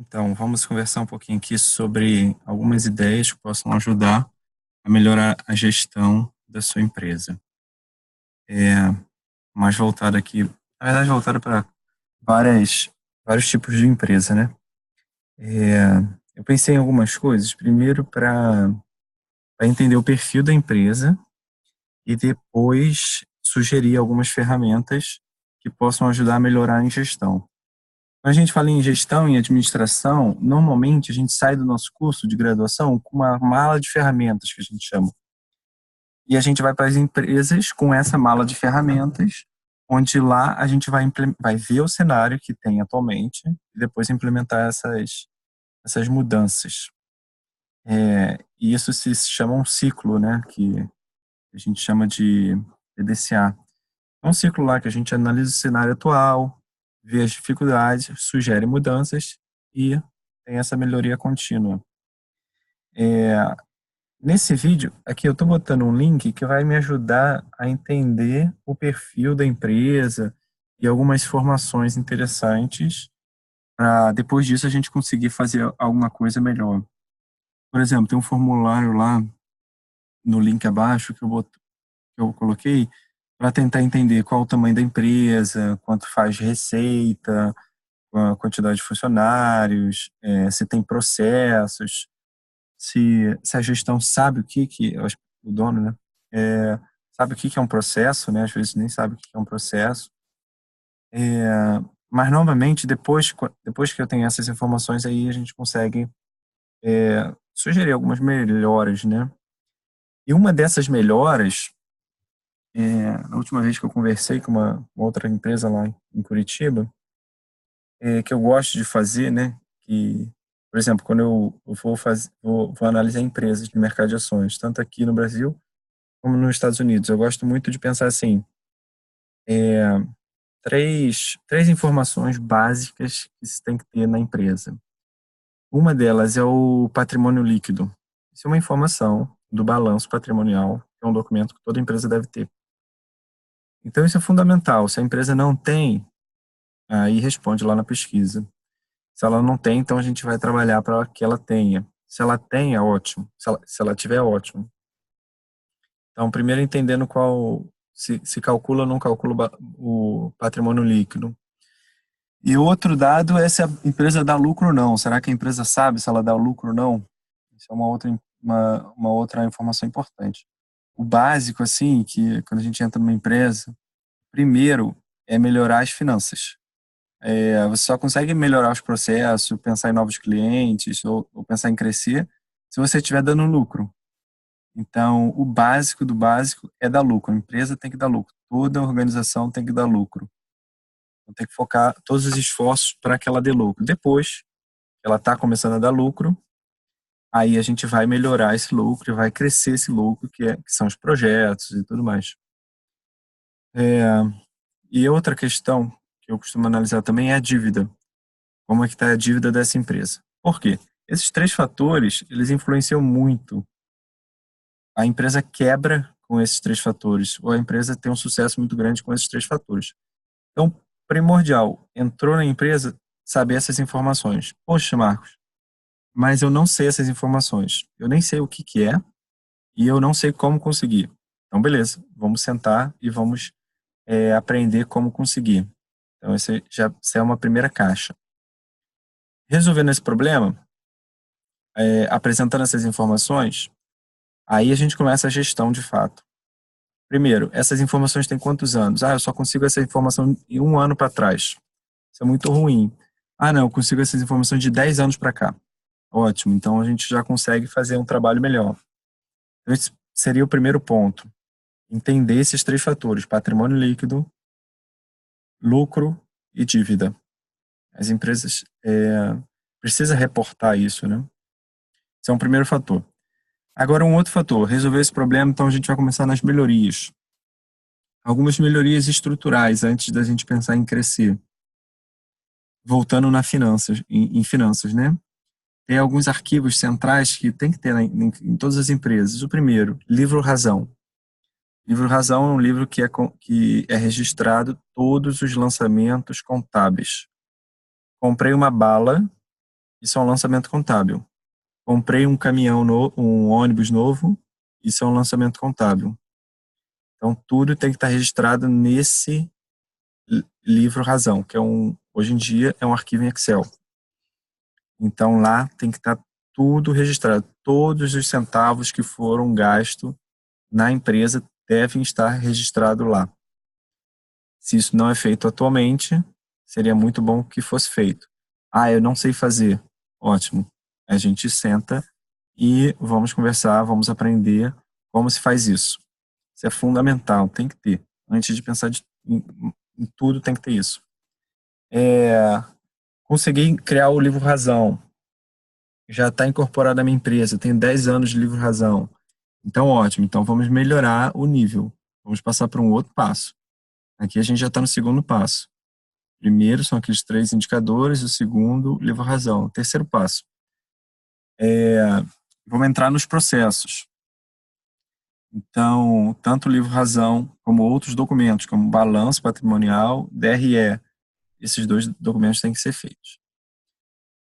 Então, vamos conversar um pouquinho aqui sobre algumas ideias que possam ajudar a melhorar a gestão da sua empresa. É mais voltada aqui, na verdade, voltada para vários tipos de empresa, né? É, eu pensei em algumas coisas. Primeiro, para entender o perfil da empresa e depois sugerir algumas ferramentas que possam ajudar a melhorar a gestão. Quando a gente fala em gestão e administração, normalmente a gente sai do nosso curso de graduação com uma mala de ferramentas, que a gente chama. E a gente vai para as empresas com essa mala de ferramentas, onde lá a gente vai ver o cenário que tem atualmente e depois implementar essas mudanças. E isso se chama um ciclo, né, que a gente chama de PDCA. É um ciclo lá que a gente analisa o cenário atual, vê as dificuldades, sugere mudanças e tem essa melhoria contínua. Nesse vídeo, aqui eu estou botando um link que vai me ajudar a entender o perfil da empresa e algumas informações interessantes para depois disso a gente conseguir fazer alguma coisa melhor. Por exemplo, tem um formulário lá no link abaixo que eu coloquei para tentar entender qual o tamanho da empresa, quanto faz de receita, a quantidade de funcionários, se tem processos, se a gestão sabe o dono, né, sabe o que é um processo, né, às vezes nem sabe o que é um processo. Mas, novamente, depois que eu tenho essas informações, aí a gente consegue sugerir algumas melhoras, né? E uma dessas melhoras, na última vez que eu conversei com uma outra empresa lá em Curitiba, que eu gosto de fazer, né? Que, por exemplo, quando eu vou analisar empresas de mercado de ações, tanto aqui no Brasil como nos Estados Unidos, eu gosto muito de pensar assim, três informações básicas que se tem que ter na empresa. Uma delas é o patrimônio líquido. Isso é uma informação do balanço patrimonial, que é um documento que toda empresa deve ter. Então, isso é fundamental. Se a empresa não tem, aí responde lá na pesquisa. Se ela não tem, então a gente vai trabalhar para que ela tenha. Se ela tem, é ótimo. Se ela tiver, é ótimo. Então, primeiro entendendo se calcula ou não calcula o patrimônio líquido. E outro dado é se a empresa dá lucro ou não. Será que a empresa sabe se ela dá lucro ou não? Isso é uma outra informação importante. O básico, assim, que quando a gente entra numa empresa, primeiro é melhorar as finanças. Você só consegue melhorar os processos, pensar em novos clientes ou pensar em crescer se você estiver dando lucro. Então, o básico do básico é dar lucro. A empresa tem que dar lucro. Toda organização tem que dar lucro. Então, tem que focar todos os esforços para que ela dê lucro. Depois que ela está começando a dar lucro, aí a gente vai melhorar esse lucro e vai crescer esse lucro, que são os projetos e tudo mais. E outra questão que eu costumo analisar também é a dívida. Como é que está a dívida dessa empresa? Por quê? Esses três fatores, eles influenciam muito. A empresa quebra com esses três fatores, ou a empresa tem um sucesso muito grande com esses três fatores. Então, primordial, entrou na empresa, saber essas informações. Poxa, Marcos, mas eu não sei essas informações. Eu nem sei o que que é e eu não sei como conseguir. Então, beleza, vamos sentar e vamos aprender como conseguir. Então, essa é uma primeira caixa. Resolvendo esse problema, apresentando essas informações, aí a gente começa a gestão de fato. Primeiro, essas informações têm quantos anos? Ah, eu só consigo essa informação em um ano para trás. Isso é muito ruim. Ah, não, eu consigo essas informações de 10 anos para cá. Ótimo, então a gente já consegue fazer um trabalho melhor. Então, esse seria o primeiro ponto. Entender esses três fatores: patrimônio líquido, lucro e dívida. As empresas precisam reportar isso, né? Esse é um primeiro fator. Agora, um outro fator: resolver esse problema, então a gente vai começar nas melhorias. Algumas melhorias estruturais antes da gente pensar em crescer. Voltando em finanças, né? Tem alguns arquivos centrais que tem que ter em todas as empresas. O primeiro, livro Razão. Livro Razão é um livro que é registrado todos os lançamentos contábeis. Comprei uma bala, Isso é um lançamento contábil. Comprei um caminhão, um ônibus novo, isso é um lançamento contábil. Então, tudo tem que estar registrado nesse livro razão, que hoje em dia é um arquivo em Excel. Então, lá tem que estar tudo registrado. Todos os centavos que foram gastos na empresa devem estar registrados lá. Se isso não é feito atualmente, seria muito bom que fosse feito. Ah, eu não sei fazer. Ótimo. A gente senta e vamos conversar, vamos aprender como se faz isso. Isso é fundamental, tem que ter. Antes de pensar em tudo, tem que ter isso. Consegui criar o livro Razão. Já está incorporado na minha empresa. Tenho 10 anos de livro Razão. Então, ótimo. Então, vamos melhorar o nível. Vamos passar para um outro passo. Aqui a gente já está no segundo passo. Primeiro são aqueles 3 indicadores, o segundo, livro razão. O terceiro passo. Vamos entrar nos processos. Então, tanto o livro razão como outros documentos, como balanço patrimonial, DRE, esses 2 documentos têm que ser feitos.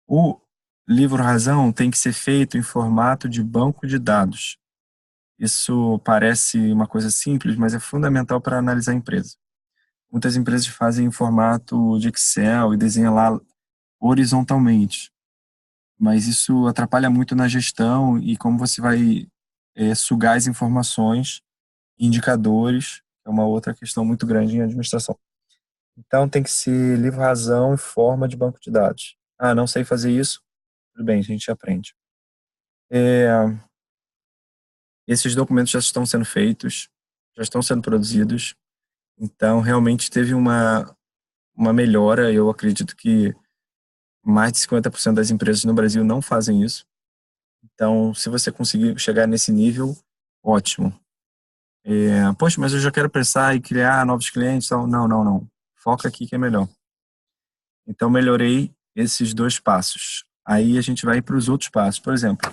O livro razão tem que ser feito em formato de banco de dados. Isso parece uma coisa simples, mas é fundamental para analisar a empresa. Muitas empresas fazem em formato de Excel e desenham lá horizontalmente, mas isso atrapalha muito na gestão e como você vai sugar as informações, indicadores, é uma outra questão muito grande em administração. Então tem que ser livro-razão em forma de banco de dados. Ah, não sei fazer isso? Tudo bem, a gente aprende. Esses documentos já estão sendo feitos, já estão sendo produzidos, então realmente teve uma melhora. Eu acredito que mais de 50% das empresas no Brasil não fazem isso. Então, se você conseguir chegar nesse nível, ótimo. Poxa, mas eu já quero pensar e criar novos clientes. Então, não. Foca aqui que é melhor. Então, melhorei esses 2 passos. Aí a gente vai para os outros passos. Por exemplo,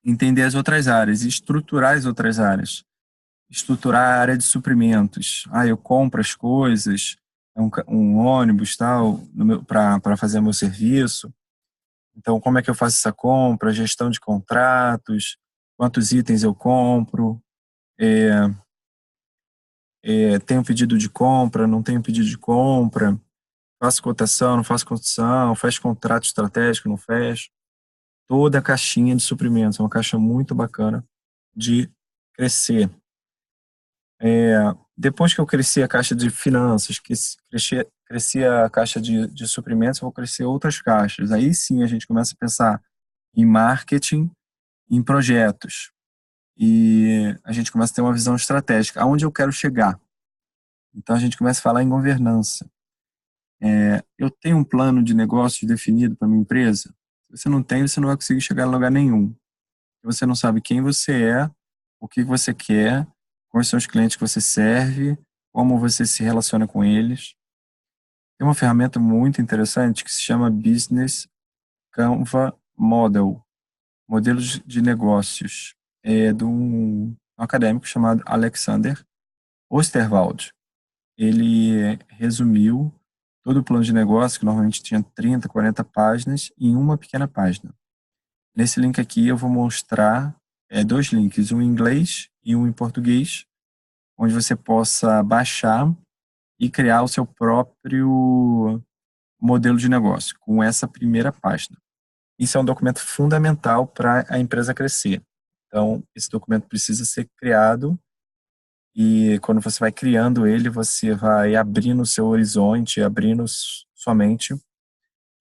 entender as outras áreas, estruturar as outras áreas. Estruturar a área de suprimentos. Ah, eu compro as coisas, um ônibus tal, para fazer meu serviço. Então, como é que eu faço essa compra, gestão de contratos, quantos itens eu compro, tenho pedido de compra, não tenho pedido de compra, faço cotação, não faço cotação, fecho contrato estratégico, não fecho. Toda a caixinha de suprimentos, é uma caixa muito bacana de crescer. Depois que eu cresci a caixa de finanças, cresci a caixa de suprimentos, eu vou crescer outras caixas. Aí sim a gente começa a pensar em marketing, em projetos. E a gente começa a ter uma visão estratégica. Aonde eu quero chegar? Então a gente começa a falar em governança. Eu tenho um plano de negócio definido para minha empresa? Se você não tem, você não vai conseguir chegar a lugar nenhum. Você não sabe quem você é, o que você quer, quais são os clientes que você serve, como você se relaciona com eles. Tem uma ferramenta muito interessante que se chama Business Canva Model, modelos de negócios. É de um acadêmico chamado Alexander Osterwald. Ele resumiu todo o plano de negócio, que normalmente tinha 30, 40 páginas, em uma pequena página. Nesse link aqui eu vou mostrar 2 links, um em inglês e um em português, onde você possa baixar e criar o seu próprio modelo de negócio com essa primeira página. Isso é um documento fundamental para a empresa crescer. Então, esse documento precisa ser criado e quando você vai criando ele, você vai abrindo o seu horizonte, abrindo sua mente,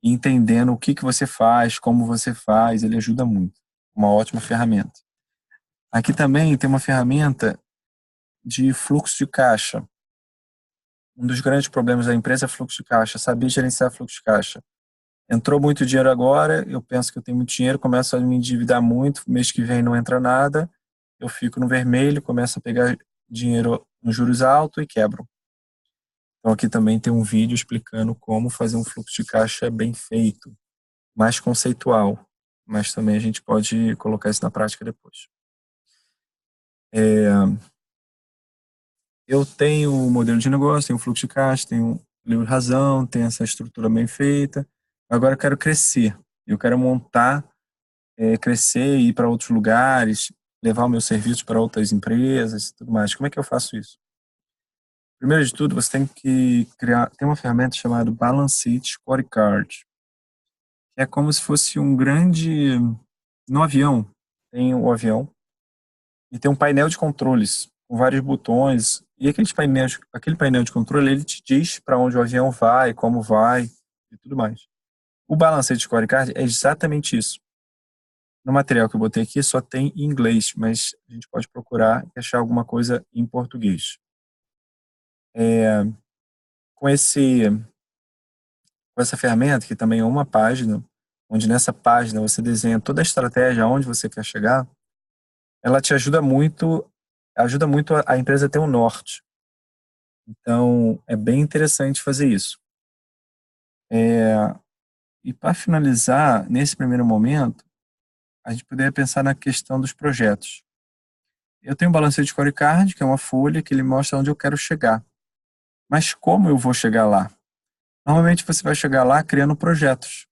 e entendendo o que você faz, como você faz, ele ajuda muito. Uma ótima ferramenta. Aqui também tem uma ferramenta de fluxo de caixa. Um dos grandes problemas da empresa é fluxo de caixa, saber gerenciar fluxo de caixa. Entrou muito dinheiro agora, eu penso que eu tenho muito dinheiro, começo a me endividar muito, mês que vem não entra nada, eu fico no vermelho, começo a pegar dinheiro nos juros altos e quebro. Então aqui também tem um vídeo explicando como fazer um fluxo de caixa bem feito, mais conceitual, mas também a gente pode colocar isso na prática depois. Eu tenho um modelo de negócio, tenho um fluxo de caixa, tenho livre razão, tem essa estrutura bem feita. Agora eu quero crescer. Eu quero montar, crescer, ir para outros lugares, levar o meu serviço para outras empresas e tudo mais. Como é que eu faço isso? Primeiro de tudo, você tem que criar, tem uma ferramenta chamada Balance Sheet Scorecard, que é como se fosse um grande, no avião, tem o avião e tem um painel de controles com vários botões, e aquele painel de controle, ele te diz para onde o avião vai, como vai e tudo mais. O Balance Sheet Scorecard é exatamente isso. No material que eu botei aqui só tem em inglês, mas a gente pode procurar e achar alguma coisa em português. Com esse com essa ferramenta, que também é uma página, onde nessa página você desenha toda a estratégia aonde você quer chegar, ela te ajuda muito a empresa a ter um norte. Então, é bem interessante fazer isso. E para finalizar, nesse primeiro momento, a gente poderia pensar na questão dos projetos. Eu tenho um balancete de scorecard, que é uma folha que ele mostra onde eu quero chegar. Mas como eu vou chegar lá? Normalmente você vai chegar lá criando projetos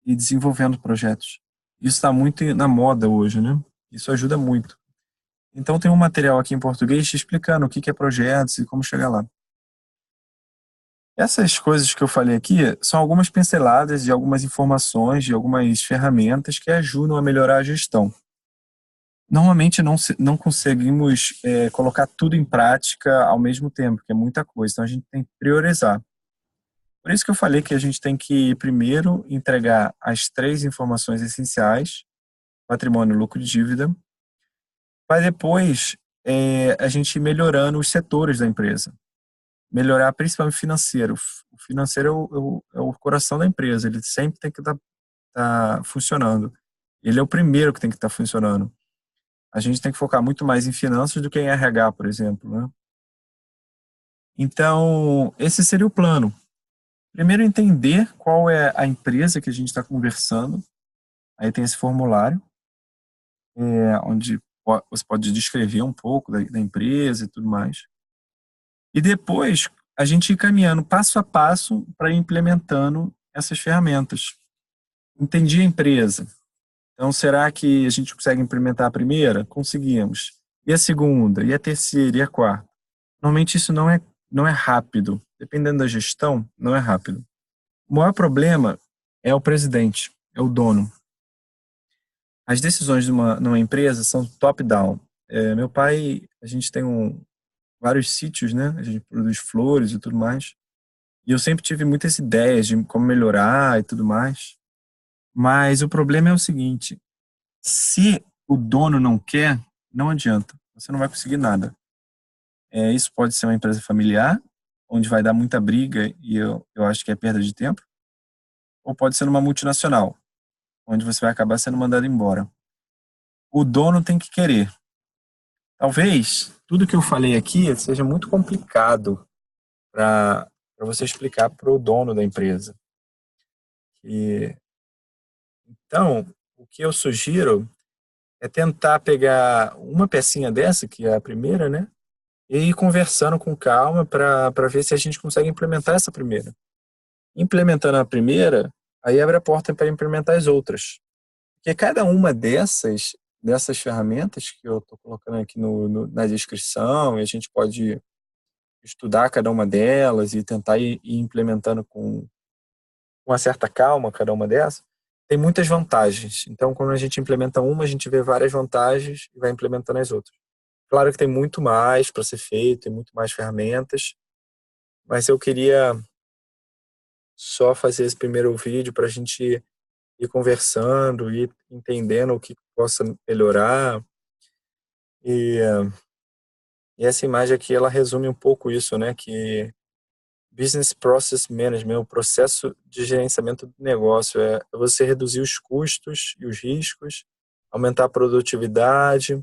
e desenvolvendo projetos. Isso está muito na moda hoje, né? Isso ajuda muito. Então tem um material aqui em português te explicando o que é projetos e como chegar lá. Essas coisas que eu falei aqui são algumas pinceladas de algumas informações, de algumas ferramentas que ajudam a melhorar a gestão. Normalmente não conseguimos colocar tudo em prática ao mesmo tempo, que é muita coisa, então a gente tem que priorizar. Por isso que eu falei que a gente tem que primeiro entregar as 3 informações essenciais: patrimônio, lucro e dívida, para depois a gente ir melhorando os setores da empresa. Melhorar principalmente o financeiro. O financeiro é o coração da empresa, ele sempre tem que estar funcionando. Ele é o primeiro que tem que estar funcionando. A gente tem que focar muito mais em finanças do que em RH, por exemplo, né? Então, esse seria o plano. Primeiro, entender qual é a empresa que a gente está conversando. Aí tem esse formulário, onde você pode descrever um pouco da empresa e tudo mais. E depois, a gente ir caminhando passo a passo para ir implementando essas ferramentas. Entendi a empresa. Então, será que a gente consegue implementar a primeira? Conseguimos. E a segunda? E a terceira? E a quarta? Normalmente isso não é rápido. Dependendo da gestão, não é rápido. O maior problema é o presidente, é o dono. As decisões numa empresa são top-down. Meu pai, a gente tem vários sítios, né? A gente produz flores e tudo mais. E eu sempre tive muitas ideias de como melhorar e tudo mais. Mas o problema é o seguinte: se o dono não quer, não adianta. Você não vai conseguir nada. Isso pode ser uma empresa familiar, onde vai dar muita briga e eu acho que é perda de tempo. Ou pode ser numa multinacional, onde você vai acabar sendo mandado embora. O dono tem que querer. Talvez tudo que eu falei aqui seja muito complicado para você explicar para o dono da empresa. E, então, o que eu sugiro é tentar pegar uma pecinha dessa, que é a primeira, né? E ir conversando com calma para ver se a gente consegue implementar essa primeira. Implementando a primeira, aí abre a porta para implementar as outras. Porque cada uma dessas ferramentas que eu estou colocando aqui na descrição, e a gente pode estudar cada uma delas e tentar ir implementando com uma certa calma cada uma dessas, tem muitas vantagens. Então, quando a gente implementa uma, a gente vê várias vantagens e vai implementando as outras. Claro que tem muito mais para ser feito, tem muito mais ferramentas, mas eu queria só fazer esse primeiro vídeo para a gente ir conversando, ir entendendo o que possa melhorar. E, e essa imagem aqui, ela resume um pouco isso, né? Que Business Process Management, o processo de gerenciamento do negócio, é você reduzir os custos e os riscos, aumentar a produtividade,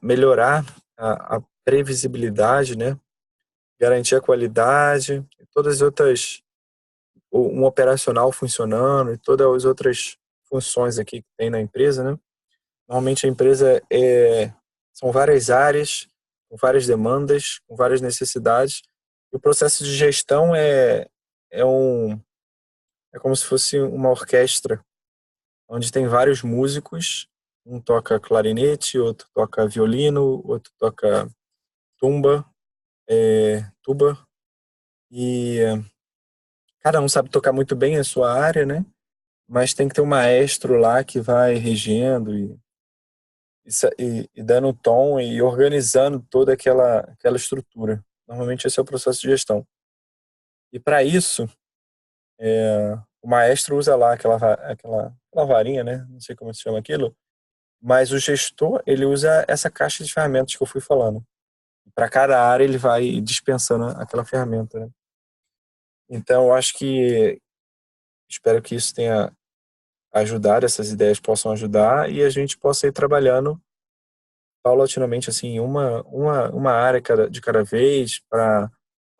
melhorar a previsibilidade, né? Garantir a qualidade, e todas as outras, um operacional funcionando e todas as outras funções aqui que tem na empresa, né? Normalmente a empresa são várias áreas, com várias demandas, com várias necessidades, O processo de gestão é um é como se fosse uma orquestra, onde tem vários músicos, um toca clarinete, outro toca violino, outro toca tuba, e cada um sabe tocar muito bem a sua área, né? Mas tem que ter um maestro lá que vai regendo e dando o tom e organizando toda aquela estrutura. Normalmente esse é o processo de gestão. E para isso, o maestro usa lá aquela varinha, né? Não sei como se chama aquilo, mas o gestor, ele usa essa caixa de ferramentas que eu fui falando. Para cada área ele vai dispensando aquela ferramenta, né? Então, eu acho que espero que isso tenha ajudado, essas ideias possam ajudar e a gente possa ir trabalhando paulatinamente assim uma área de cada vez para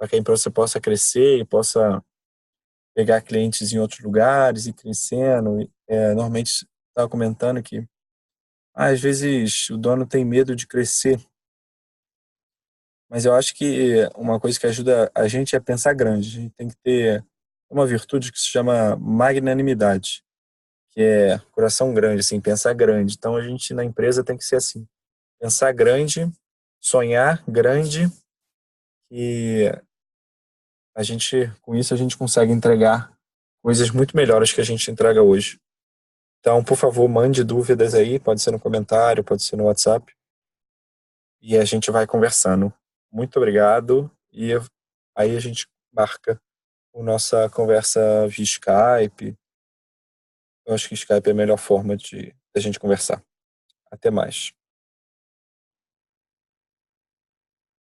que a empresa possa crescer e possa pegar clientes em outros lugares e crescendo. Normalmente estava comentando que às vezes o dono tem medo de crescer, mas eu acho que uma coisa que ajuda a gente é pensar grande. A gente tem que ter uma virtude que se chama magnanimidade, que é coração grande, assim, pensar grande. Então a gente na empresa tem que ser assim, pensar grande, sonhar grande e com isso a gente consegue entregar coisas muito melhores que a gente entrega hoje. Então, por favor, mande dúvidas aí, pode ser no comentário, pode ser no WhatsApp, e a gente vai conversando. Muito obrigado, e aí a gente marca a nossa conversa via Skype. Eu acho que Skype é a melhor forma de a gente conversar. Até mais.